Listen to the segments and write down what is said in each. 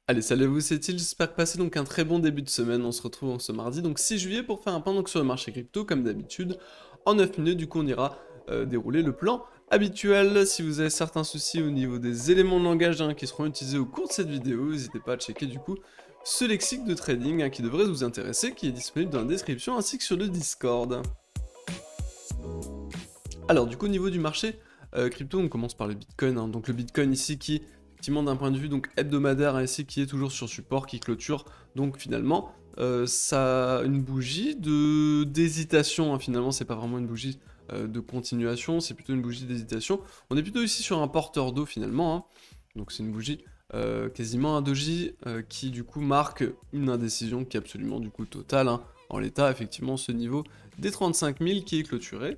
Allez, salut à vous, c'est Il, j'espère que passez donc un très bon début de semaine. On se retrouve ce mardi, donc 6 juillet, pour faire un point donc, sur le marché crypto, comme d'habitude. En 9 minutes, du coup, on ira dérouler le plan habituel. Si vous avez certains soucis au niveau des éléments de langage qui seront utilisés au cours de cette vidéo, n'hésitez pas à checker du coup ce lexique de trading qui devrait vous intéresser, qui est disponible dans la description ainsi que sur le Discord. Alors, du coup, au niveau du marché crypto, on commence par le Bitcoin. Donc, le Bitcoin ici qui, effectivement, d'un point de vue donc hebdomadaire, ici qui est toujours sur support, qui clôture. Donc, finalement, ça a une bougie d'hésitation. Finalement, c'est pas vraiment une bougie de continuation, c'est plutôt une bougie d'hésitation. On est plutôt ici sur un porteur d'eau finalement. Donc, c'est une bougie quasiment un doji qui, du coup, marque une indécision qui est absolument, du coup, totale. En l'état, effectivement, ce niveau des 35 000 qui est clôturé.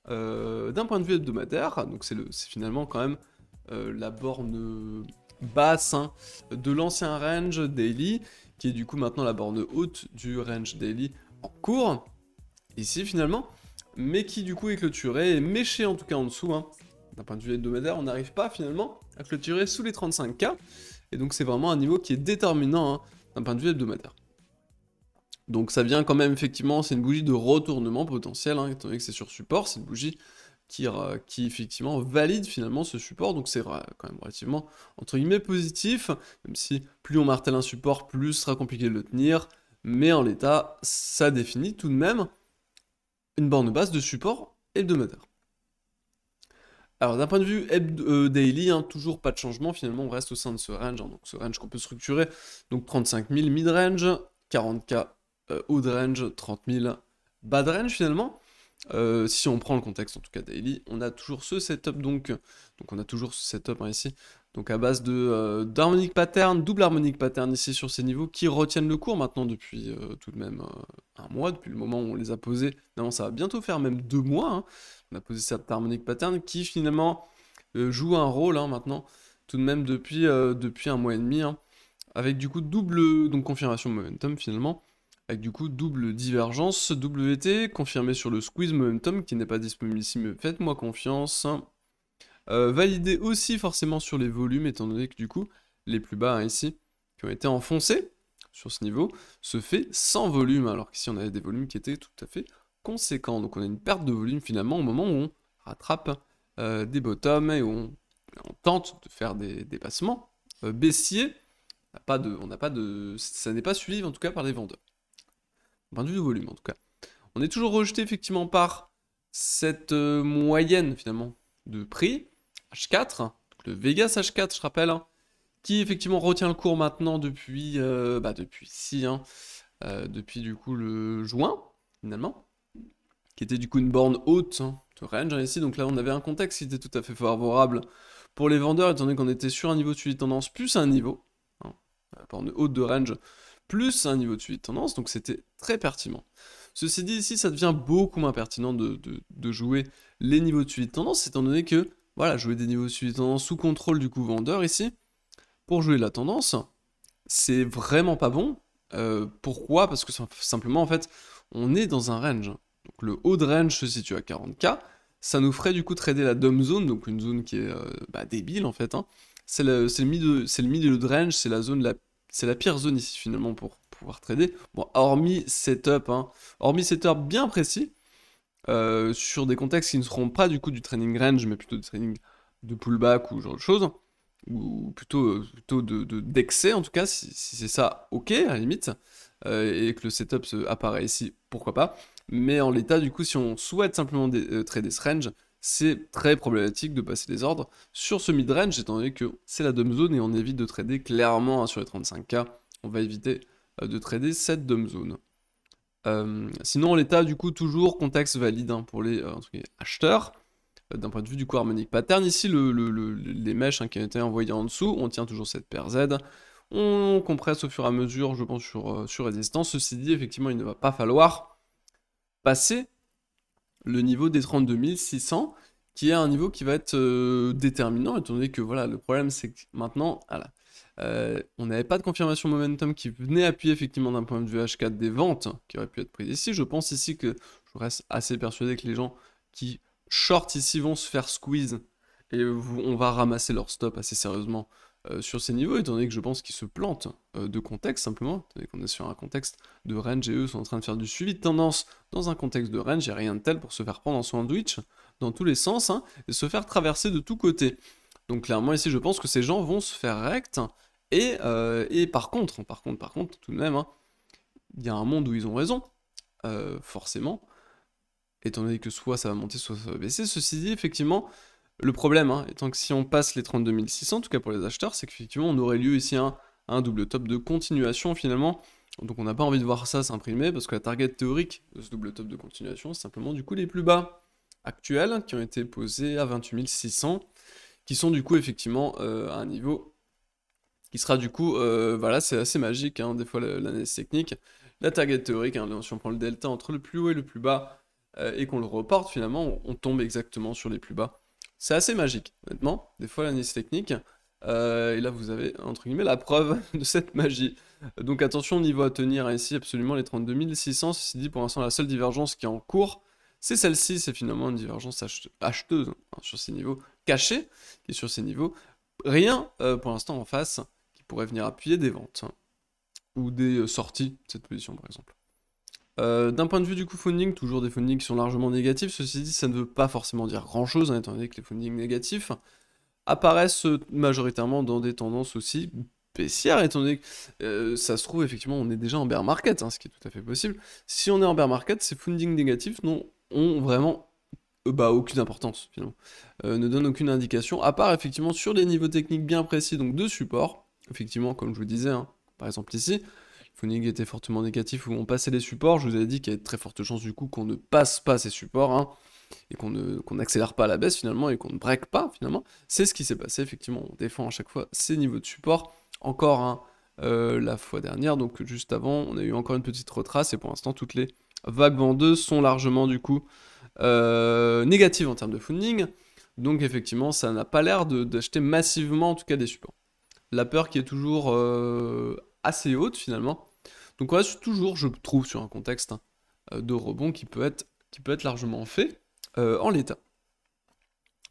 D'un point de vue hebdomadaire, donc c'est finalement quand même la borne basse de l'ancien range daily, qui est du coup maintenant la borne haute du range daily en cours, ici finalement, mais qui du coup est clôturé et méché en tout cas en dessous. D'un point de vue hebdomadaire, on n'arrive pas finalement à clôturer sous les 35K, et donc c'est vraiment un niveau qui est déterminant d'un point de vue hebdomadaire. Donc ça vient quand même, effectivement, c'est une bougie de retournement potentiel, étant donné que c'est sur support, c'est une bougie qui effectivement valide finalement ce support, donc c'est quand même relativement, entre guillemets, positif, même si plus on martèle un support, plus ce sera compliqué de le tenir, mais en l'état, ça définit tout de même une borne basse de support hebdomadaire. Alors d'un point de vue daily, toujours pas de changement, finalement on reste au sein de ce range, donc ce range qu'on peut structurer, donc 35 000 mid-range, 40K haut de range, 30 000 bas de range finalement. Si on prend le contexte en tout cas daily, on a toujours ce setup donc on a toujours ce setup ici, donc à base de d'harmonic pattern, double harmonic pattern ici sur ces niveaux qui retiennent le cours maintenant depuis tout de même un mois, depuis le moment où on les a posés. Non, ça va bientôt faire même 2 mois. On a posé cet harmonic pattern qui finalement joue un rôle maintenant, tout de même depuis un mois et demi, avec du coup double donc confirmation momentum finalement, avec du coup double divergence WT, confirmé sur le squeeze momentum qui n'est pas disponible ici, mais faites-moi confiance. Validé aussi forcément sur les volumes, étant donné que du coup, les plus bas ici, qui ont été enfoncés sur ce niveau, se fait sans volume, alors qu'ici on avait des volumes qui étaient tout à fait conséquents. Donc on a une perte de volume finalement au moment où on rattrape des bottoms et où on tente de faire des dépassements baissiers. On n'a pas de, ça n'est pas suivi en tout cas par les vendeurs. Point de vue de volume en tout cas. On est toujours rejeté effectivement par cette moyenne finalement de prix H4, donc le Vegas H4 je rappelle, qui effectivement retient le cours maintenant depuis ici, depuis du coup le juin finalement, qui était du coup une borne haute de range ici, donc là on avait un contexte qui était tout à fait favorable pour les vendeurs étant donné qu'on était sur un niveau de suivi de tendance plus un niveau, borne haute de range plus un niveau de suivi de tendance, donc c'était très pertinent. Ceci dit, ici, ça devient beaucoup moins pertinent de jouer les niveaux de suivi de tendance, étant donné que, voilà, jouer des niveaux de suivi de tendance sous contrôle du coup vendeur ici, pour jouer la tendance, c'est vraiment pas bon. Pourquoi? Parce que simplement, en fait, on est dans un range. Donc le haut de range se situe à 40K, ça nous ferait du coup trader la dumb zone, donc une zone qui est débile en fait. C'est le milieu de range, c'est la zone c'est la pire zone ici finalement pour pouvoir trader. Bon, hormis setup bien précis, sur des contextes qui ne seront pas du coup du training range, mais plutôt du training de pullback ou ce genre de choses, ou plutôt d'excès en tout cas, si c'est ça, ok, à la limite, et que le setup apparaît ici, pourquoi pas. Mais en l'état, du coup, si on souhaite simplement trader ce range, c'est très problématique de passer les ordres sur ce mid-range, étant donné que c'est la dumb zone et on évite de trader clairement sur les 35K. On va éviter de trader cette dumb zone. Sinon, en l'état, du coup, toujours contexte valide pour les acheteurs. D'un point de vue du coup harmonic pattern, ici, les mèches qui ont été envoyées en dessous, on tient toujours cette paire Z. On compresse au fur et à mesure, je pense, sur résistance. Ceci dit, effectivement, il ne va pas falloir passer le niveau des 32 600, qui est un niveau qui va être déterminant, étant donné que voilà, le problème c'est que maintenant, voilà, on n'avait pas de confirmation momentum qui venait appuyer effectivement d'un point de vue H4 des ventes qui auraient pu être prises ici. Je pense ici que je reste assez persuadé que les gens qui short ici vont se faire squeeze et on va ramasser leur stop assez sérieusement sur ces niveaux, étant donné que je pense qu'ils se plantent de contexte simplement, étant donné qu'on est sur un contexte de range et eux sont en train de faire du suivi de tendance dans un contexte de range, il n'y a rien de tel pour se faire prendre en sandwich dans tous les sens, hein, et se faire traverser de tous côtés. Donc clairement ici je pense que ces gens vont se faire rect, et par contre, tout de même, hein, il y a un monde où ils ont raison, forcément, étant donné que soit ça va monter, soit ça va baisser. Ceci dit, effectivement, le problème, hein, étant que si on passe les 32 600, en tout cas pour les acheteurs, c'est qu'effectivement on aurait lieu ici un double top de continuation finalement, donc on n'a pas envie de voir ça s'imprimer, parce que la target théorique de ce double top de continuation, c'est simplement du coup les plus bas actuels, qui ont été posés à 28 600, qui sont du coup effectivement à un niveau qui sera du coup, voilà, c'est assez magique, hein, des fois l'analyse technique, la target théorique, hein, si on prend le delta entre le plus haut et le plus bas, et qu'on le reporte finalement, on tombe exactement sur les plus bas. C'est assez magique, honnêtement, des fois l'analyse technique, et là vous avez, entre guillemets, la preuve de cette magie. Donc attention au niveau à tenir, hein, ici absolument les 32 600, ceci dit pour l'instant la seule divergence qui est en cours, c'est celle-ci, c'est finalement une divergence acheteuse, hein, sur ces niveaux, cachée, qui est sur ces niveaux. Rien pour l'instant en face qui pourrait venir appuyer des ventes, hein, ou des sorties de cette position par exemple. D'un point de vue du coup funding, toujours des fundings qui sont largement négatifs, ceci dit ça ne veut pas forcément dire grand chose, hein, étant donné que les fundings négatifs apparaissent majoritairement dans des tendances aussi baissières, étant donné que ça se trouve effectivement on est déjà en bear market, hein, ce qui est tout à fait possible. Si on est en bear market, ces fundings négatifs ont vraiment aucune importance finalement, ne donnent aucune indication, à part effectivement sur des niveaux techniques bien précis, donc de support, effectivement comme je vous disais, hein, par exemple ici, le funding était fortement négatif où on passait les supports, je vous avais dit qu'il y avait de très fortes chances du coup qu'on ne passe pas ces supports, hein, et qu'on n'accélère pas à la baisse finalement, et qu'on ne break pas finalement, c'est ce qui s'est passé, effectivement, on défend à chaque fois ces niveaux de support, encore hein, la fois dernière, donc juste avant, on a eu encore une petite retrace, et pour l'instant toutes les vagues vendeuses sont largement du coup négatives en termes de funding, donc effectivement ça n'a pas l'air d'acheter massivement en tout cas des supports. La peur qui est toujours assez haute finalement, donc on reste toujours, je trouve, sur un contexte de rebond qui peut être largement fait en l'état.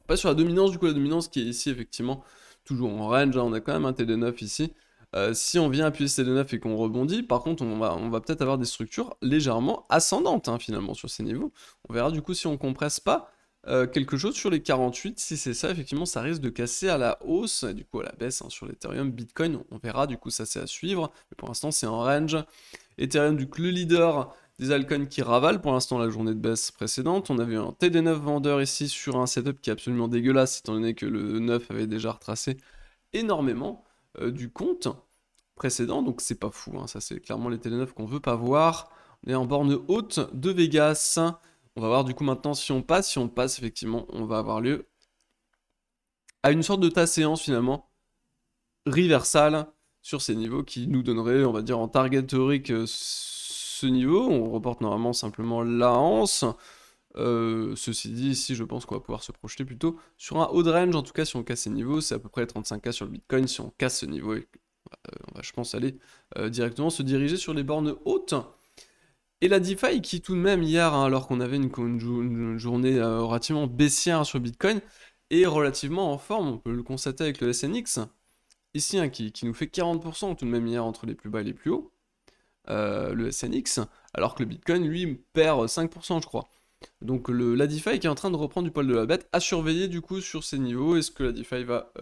On passe sur la dominance, du coup la dominance qui est ici effectivement toujours en range, hein, on a quand même un TD9 ici. Si on vient appuyer ce TD9 et qu'on rebondit, par contre on va peut-être avoir des structures légèrement ascendantes, hein, finalement sur ces niveaux. On verra du coup si on compresse pas quelque chose sur les 48, si c'est ça, effectivement ça risque de casser à la hausse, et du coup à la baisse, hein, sur l'Ethereum, Bitcoin, on verra, du coup ça c'est à suivre, mais pour l'instant c'est en range. Ethereum, du coup le leader des altcoins qui ravalent pour l'instant la journée de baisse précédente. On avait un TD9 vendeur ici sur un setup qui est absolument dégueulasse, étant donné que le 9 avait déjà retracé énormément du compte précédent, donc c'est pas fou, hein. Ça c'est clairement les TD9 qu'on veut pas voir. On est en borne haute de Vegas. On va voir du coup maintenant si on passe, effectivement, on va avoir lieu à une sorte de tas séance finalement, reversal sur ces niveaux qui nous donnerait, on va dire en target théorique, ce niveau. On reporte normalement simplement la hanse. Ceci dit, ici je pense qu'on va pouvoir se projeter plutôt sur un haut de range, en tout cas si on casse ces niveaux, c'est à peu près 35K sur le Bitcoin, si on casse ce niveau, on va je pense aller directement se diriger sur les bornes hautes. Et la DeFi qui tout de même hier, hein, alors qu'on avait une journée relativement baissière sur Bitcoin, est relativement en forme, on peut le constater avec le SNX, ici hein, qui nous fait 40% tout de même hier entre les plus bas et les plus hauts, le SNX, alors que le Bitcoin lui perd 5% je crois. Donc la DeFi qui est en train de reprendre du poil de la bête, à surveiller du coup sur ces niveaux. Est-ce que la DeFi va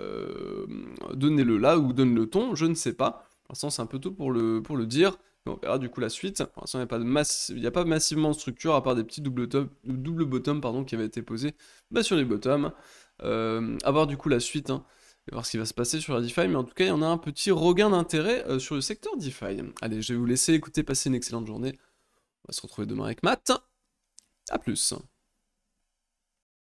donner le là ou donne le ton? Je ne sais pas. Pour l'instant c'est un peu tôt pour le dire. Mais on verra du coup la suite. Pour l'instant il n'y a pas massivement de structure à part des petits double bottom pardon, qui avaient été posés sur les bottoms. À voir du coup la suite, hein, et voir ce qui va se passer sur la DeFi. Mais en tout cas il y en a un petit regain d'intérêt sur le secteur DeFi. Allez, je vais vous laisser écouter, passer une excellente journée. On va se retrouver demain avec Matt. A plus.